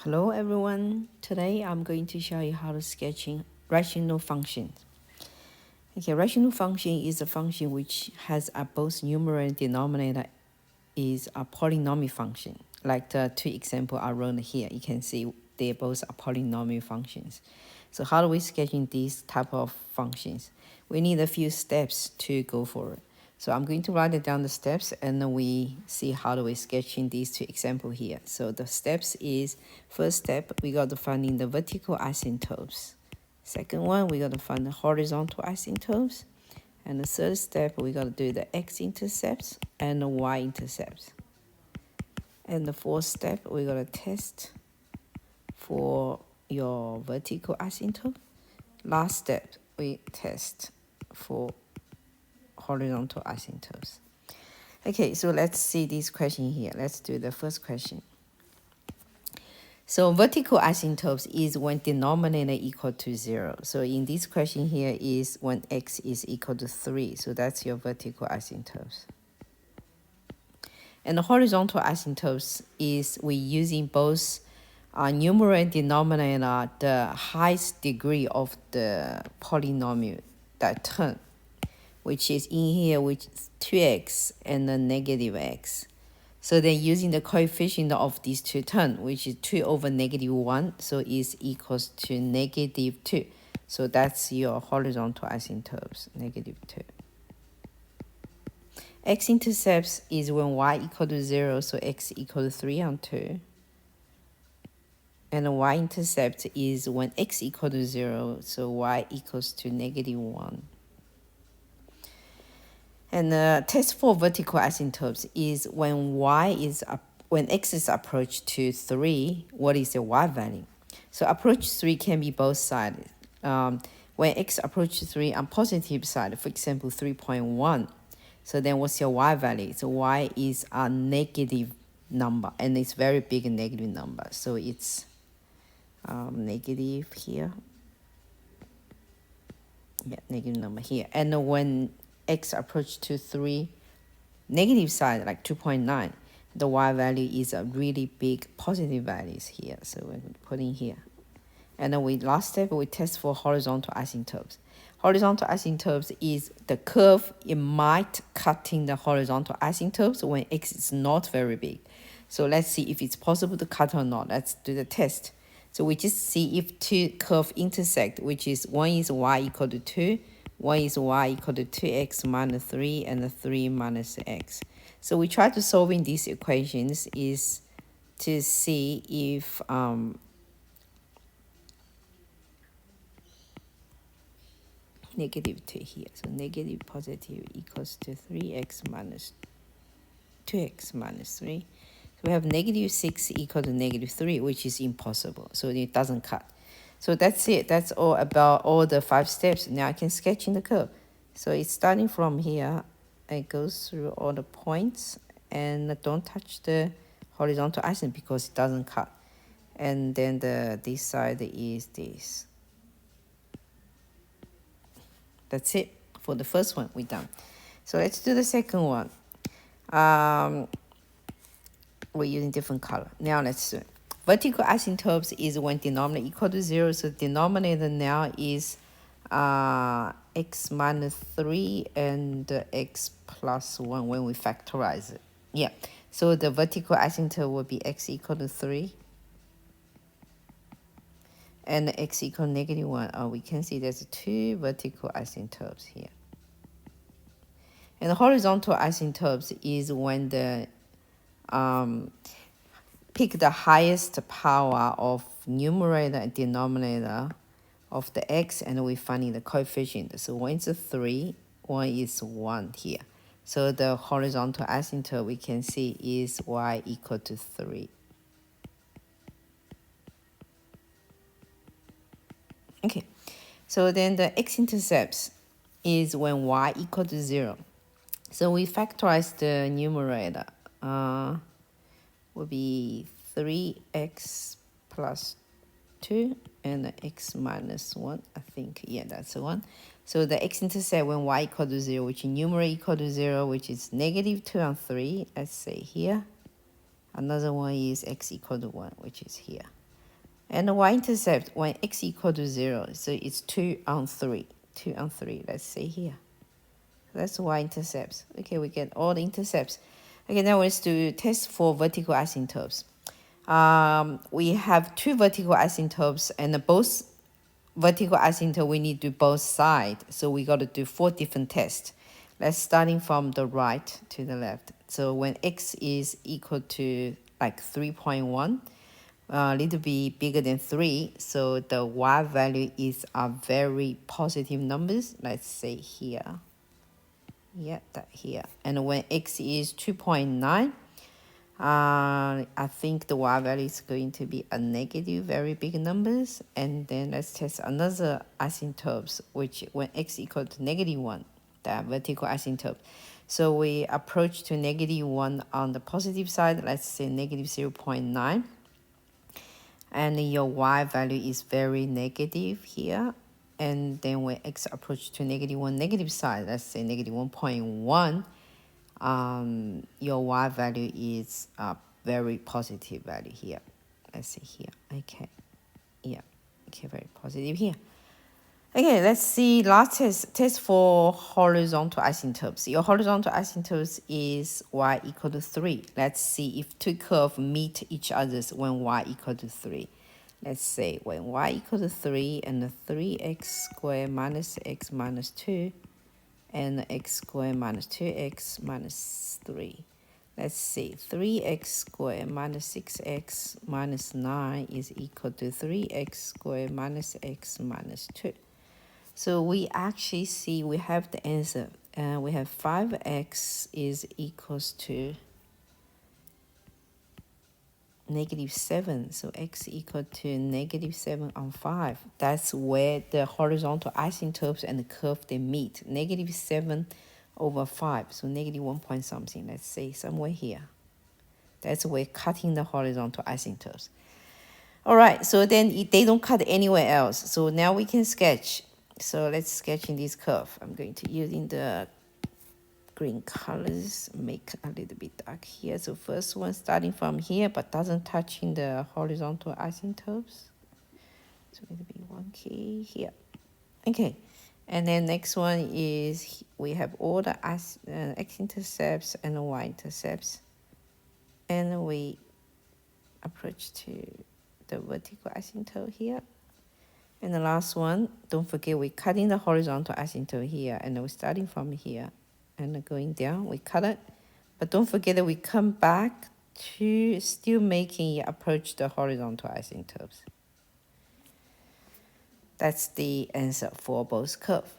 Hello everyone, today I'm going to show you how to sketching rational functions. Okay, rational function is a function which has a both numerator and denominator is a polynomial function. Like the two examples I wrote here, you can see they both are polynomial functions. So how do we sketching these type of functions? We need a few steps to go forward. So I'm going to write it down the steps and then we see how do we sketching these two examples here. So the steps is, first step, we got to finding the vertical asymptotes. Second one, we got to find the horizontal asymptotes. And the third step, we got to do the x-intercepts and the y-intercepts. And the fourth step, we got to test for your vertical asymptote. Last step, we test for horizontal asymptotes. Okay, so let's see this question here. Let's do the first question. So vertical asymptotes is when denominator equal to 0. So in this question here is when x is equal to 3. So that's your vertical asymptotes. And the horizontal asymptotes is we using both numerator and denominator, the highest degree of the polynomial, that term, which is in here, which is 2x and the negative x. So then using the coefficient of these two terms, which is 2 over negative 1, so is equals to negative 2. So that's your horizontal asymptotes, negative 2. X-intercepts is when y equal to 0, so x equal to 3 on 2. And the y-intercept is when x equal to 0, so y equals to negative 1. And the test for vertical asymptotes is when when x is approached to 3, what is the y value? So approach 3 can be both sides. When x approaches 3 on positive side, for example, 3.1, so then what's your y value? So y is a negative number, and it's very big negative number. So it's negative here. Yeah, negative number here. And when x approach to 3, negative side like 2.9, the y value is a really big positive values here. So we're going to put in here. And then last step, we test for horizontal asymptotes. Horizontal asymptotes is the curve, it might cutting the horizontal asymptotes when x is not very big. So let's see if it's possible to cut or not. Let's do the test. So we just see if two curves intersect, which is one is y equal to 2, one is y equal to 2x minus 3, and the 3 minus x. So we try to solving these equations is to see if negative 2 here. So negative positive equals to 3x minus 2x minus 3. So we have negative 6 equal to negative 3, which is impossible. So it doesn't cut. So that's it. That's all about all the 5 steps. Now I can sketch in the curve. So it's starting from here. It goes through all the points. And don't touch the horizontal asymptote because it doesn't cut. And then this side is this. That's it. For the first one, we're done. So let's do the second one. We're using different color. Now let's do it. Vertical asymptotes is when denominator equal to 0. So denominator now is x minus 3 and x plus 1 when we factorize it. Yeah. So the vertical asymptote will be x equal to 3. And x equal to negative 1. Oh, we can see there's 2 vertical asymptotes here. And the horizontal asymptotes is when the pick the highest power of numerator and denominator of the x, and we're finding the coefficient. So one is 3, one is 1 here. So the horizontal asymptote we can see is y equal to 3. Okay, so then the x-intercepts is when y equal to 0. So we factorize the numerator. Will be 3x plus 2 and x minus 1. I think, yeah, that's the one. So the x-intercept when y equal to 0, which is numerator equal to 0, which is negative 2 and 3. Let's say here. Another one is x equal to 1, which is here. And the y-intercept when x equal to 0, so it's 2 on 3. 2 on 3, let's say here. That's y-intercepts. Okay, we get all the intercepts. Okay, now let's do test for vertical asymptotes. We have 2 vertical asymptotes, and both vertical asymptote we need to do both sides. So we got to do 4 different tests. Let's starting from the right to the left. So when x is equal to like 3.1, a little bit bigger than 3, so the y value is a very positive numbers. Let's say here. Yeah, that here. And when x is 2.9, I think the y value is going to be a negative, very big numbers. And then let's test another asymptotes, which when x equal to -1, the vertical asymptote. So we approach to -1 on the positive side. Let's say -0.9. And your y value is very negative here. And then when x approach to -1 negative side, let's say -1.1, your y value is a very positive value here. Let's see here. Okay, yeah, okay, very positive here. Okay, let's see last test for horizontal asymptotes. Your horizontal asymptotes is y equal to 3. Let's see if 2 curves meet each other when y equal to 3. Let's say when y equal to 3 and the 3x squared minus x minus 2 and x squared minus 2x minus 3. Let's see, 3x squared minus 6x minus 9 is equal to 3x squared minus x minus 2. So we actually see we have the answer. We have 5x is equals to -7. So x equal to -7 on 5. That's where the horizontal asymptotes and the curve they meet. -7 over 5. So -1 point something. Let's say somewhere here. That's where cutting the horizontal asymptotes. All right. So then they don't cut anywhere else. So now we can sketch. So let's sketch in this curve. I'm going to using the green colors, make a little bit dark here. So first one starting from here, but doesn't touching the horizontal asymptotes. So it'll be wonky here. Okay, and then next one is we have all the x-intercepts and the y-intercepts, and we approach to the vertical asymptote here. And the last one, don't forget we're cutting the horizontal asymptote here, and we're starting from here and going down, we cut it. But don't forget that we come back to still making approach the horizontal asymptotes. That's the answer for both curves.